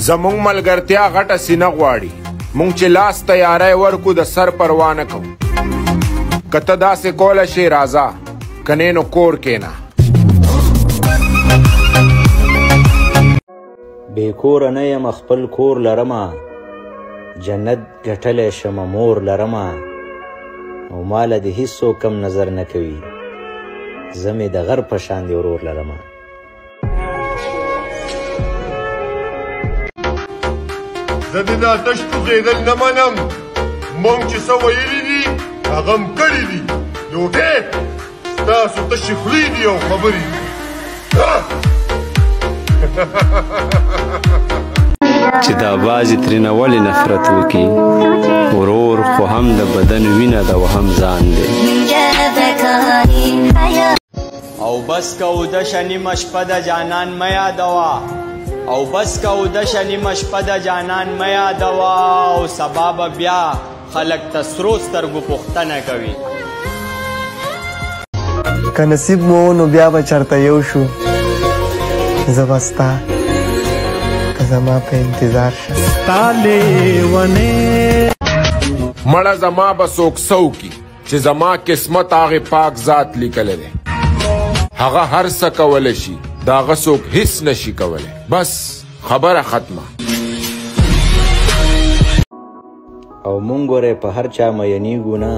زمونږ ملګرتیا غټه سینه غواړي مونږ چې لاس تیاری ورکو د سر پروا نه کوو که ته داسې کولی شې راځه کنې نو کور کېنه بې کوره نه یم خپل کور لرمه جنت ګټلی شمه مور لرمه او ماله د هیڅوک کم نظر نه کوي زه مې د غر په شان د ورور لرمه زه د دا تش ټوغېدل نه منم مونږ چې څه ویلي دي هغه م کړي دي لوټې ستاسو تشې خولې دي او خبرې دي چې دا بازي ترېنه ولې نفرت وکړي ورور خو هم د بدن وینه ده او هم ځان دی او بس که اوده نیمه شپه د جانان مه یادوه او بس که اوده نیمه شپه د جانان مه یادوه او سبا به بیا خلک ته سرو سترګو پوښتنه کوي که نصیب مو نو بیا به چرته یو شو زه به ستا ته زما په انتظار شه مړه زما به څوک څه وکړي چې زما قسمت هغې پاک ذات لیکلی دی هغه هر څه کولی شي د هغه څوک هیڅ نشي کولی بس خبره ختمه او مونږ ګورې په هر چا مینېږو نه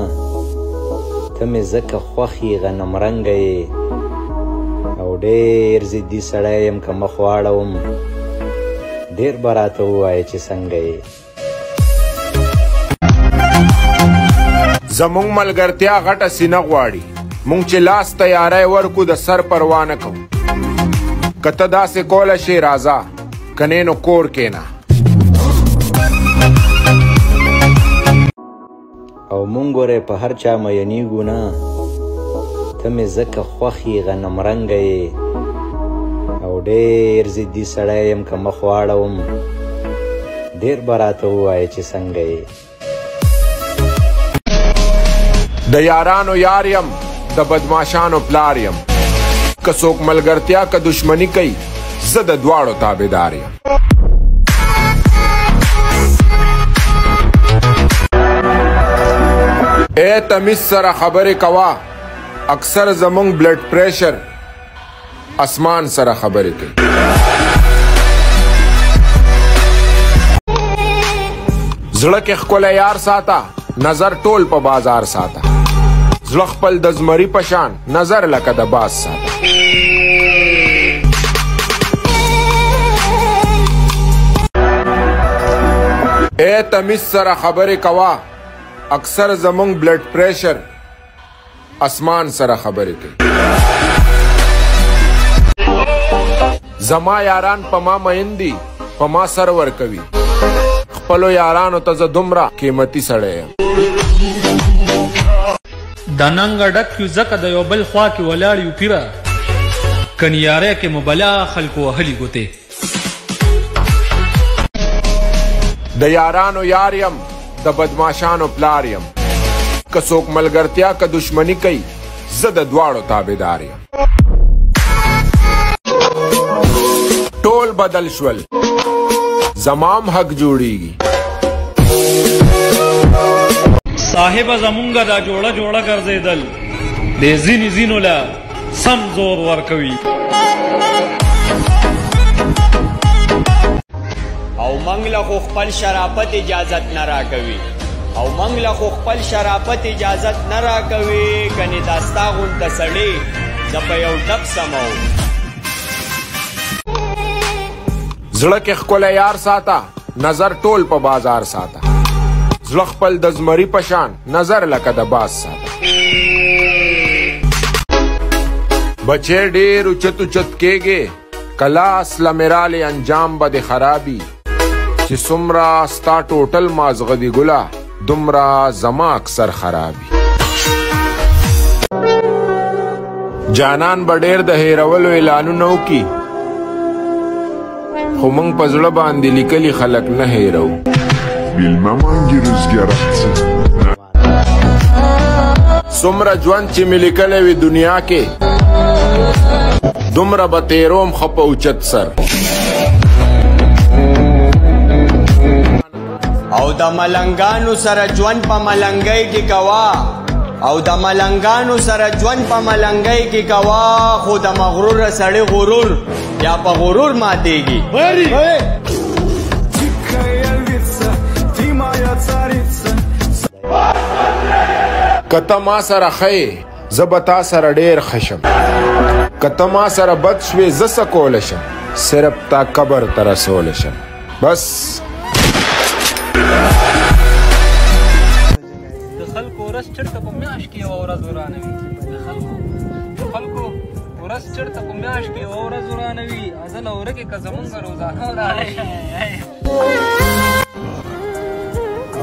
ته مې ځکه خوښ یې غنم رنګه یې او ډېر ضدي سړی یم که مخ واړوم ډېر به راته ووایې چې څنګه یې زمونږ ملګرتیا غټه سینه غواړي مونږ چې لاس تیاری ورکو د سر پروا نه کوو که ته داسې کولی شې راځه کنې نو کور کېنه او مونږ ګورې په هر چا مینېږو نه ته مې ځکه خوښ یې غنم رنګه یې او ډېر ضدي سړی یم که مخ واړوم ډېر به راته ووایې چې څنګه یې د یارانو یار یم د بدماشانو پلار یم که څوک ملګرتیا که دشمني کوي زه د دواړو تابعدار یم ای تمیز سره خبرې کوه اکثر زمونږ بلډ پریشر اسمان سره خبرې کوي زړه کې ښکلی یار ساته نظر ټول په بازار ساته زړه خپل د زمري په شان نظر لکه د باز ساته ای تمیز سره خبرې کوه اکثر زمونږ بلډ پریشر اسمان سره خبرې کوي زما یاران په ما مین دي په ما سر ورکوي خپلو یارانو ته زه دومره قیمتي سړی یم د ننګ ډک یو ځکه د یو بل خوا کې ولاړ یو پیره کنیاره کې مبلا خلکو وهلي ګوتې د یارانو یار یم د بدماشانو پلار یم که څوک ملګرتیا که دشمني کوي زه د دواړو تابعدار یم ټول بدل شول زمام حق جوړیږي صاحب زمونږه دا جوړه جوړه ګرځېدل د ځینې ځینو له سم زور ورکوي او موږ له خو خپل شرافت اجازت نه راکوي او موږ له خو خپل شرافت اجازت نه راکوي کنې دا ستا غونډه سړی زه په یو ډب سمو زړه کې ښکلی یار ساته نظر ټول په بازار ساته زړه خپل د زمري په شان نظر لکه د باز ساته بچې ډېر اوچت اوچت کېږې کلاس لمرالې انجام به د خرابي چې څومره ستا ټوټل مازغه دي ګله دومره زما اکثر خرابي جانان به ډېر د هېرولو اعلانونه وکړي خو موږ په زړه باندې لیکلي خلک نه هېروو Bilmem rüzgar attı. څومره ژوند چې مې لیکلی وي دنیا کې دومره به تېروم ښه په اوچت سر او د ملنګانو سره ژوند په ملنګۍ کې کوا او د ملنګانو سره ژوند په ملنګۍ کې کوا خو د مغرور سړی غرور یا په غرور ماتېږي. که ته ما سره ښه یې زه به تا سره ډېر ښه شم، که ته ما سره بد شوې زه څه کولی شم، صرف تا قبر ته رسولی شم. بس د خلکو ورځ چېرته په میاشت کې یوه ورځ ورانوي، د خلکو ورځ چېرته په میاشت کې یوه ورځ ورانوي، ازله ورکې که زمونږ روزانه ورانوي.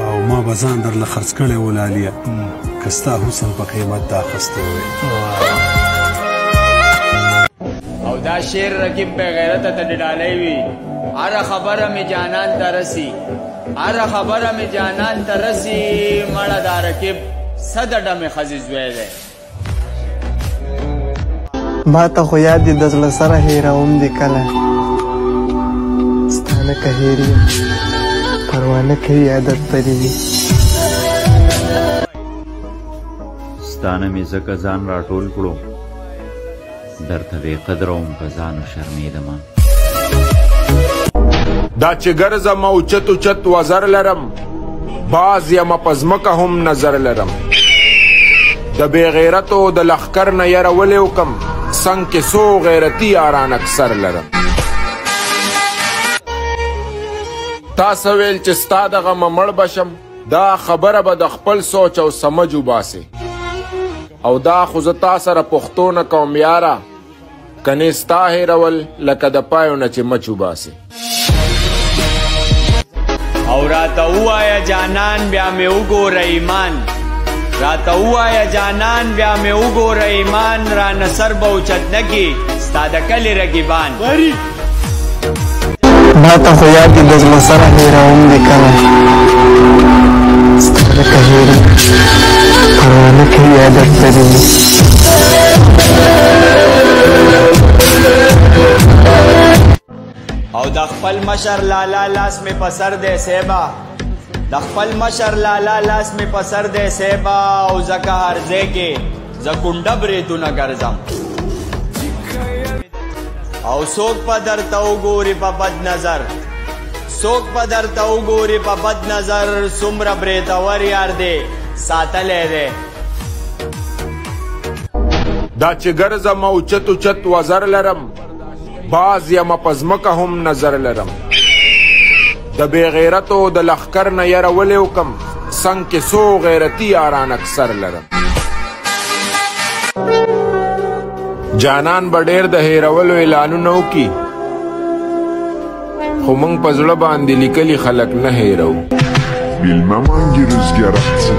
او ما به ځان درله خرڅ کړی و لاليه که ستا حسن په قیمت دا اخیستی وی. او دا شعر رقیب بے غیرته ته ډډالی وي. هره خبره مې جانان ته رسي، هره خبره مې جانان ته رسي، مړه دا رقیب څه د ډمې ښځې زوی دی. ما ته خو یاد دي د زړه سره هېروم دي کله، ستا نه که هېر یم پروا نه کوي عادت به دې وي. ستا نه مې ځکه ځان راټول کړو درته بې قدره وم په ځان شرمېدمه. دا چې ګرځم اوچت اوچت وزر لرم، باز یمه په ځمکه هم نظر لرم. د بې غیرتو د لښکر نه یره ولې وکم، څنګ کې څو غیرتي یاران اکثر لرم. تا څه ویل چې ستا د غمه مړ بشم، دا خبره به د خپل سوچ او سمج وباسې. او دا خو زه تا سره پښتو نه کوم یاره، کنې ستا هېرول لکه د پایو نه چې مچ وباسې. او راته ووایه جانان بیا مې وګوره ایمان، راته ووایه جانان بیا مې وګوره ایمان، رانه سر به اوچت نه کي ستا د کلي رقیبان. ما ته خو یاد دي د زړه سره هېروم دي کله، ستا نه که هېر یم پروا نه کوي عادت به دې وي. او د خپل مشر لالا لاس مې په سر دی سیبا، د خپل مشر لالا لاس مې په سر دی سیبا، او ځکه هر ځای کې زه کونډه بریتونه ګرځم. او څوک په درته وګوري په بد نظر، څوک په درته وګوري په بد نظر، څومره بریتور یار دی ساتلی دی. دا چې ګرځم اوچت اوچت وزر لرم، باز یمه په ځمکه هم نظر لرم. د بې غیرتو د لښکر نه یره ولې وکم، څنګ کې څو غیرتي یاران اکثر لرم. جانان به ډېر د هېرولو اعلانونه وکړي، خو موږ په زړه باندې لیکلي خلک نه هېروو. Bilmem hangi rüzgar attı.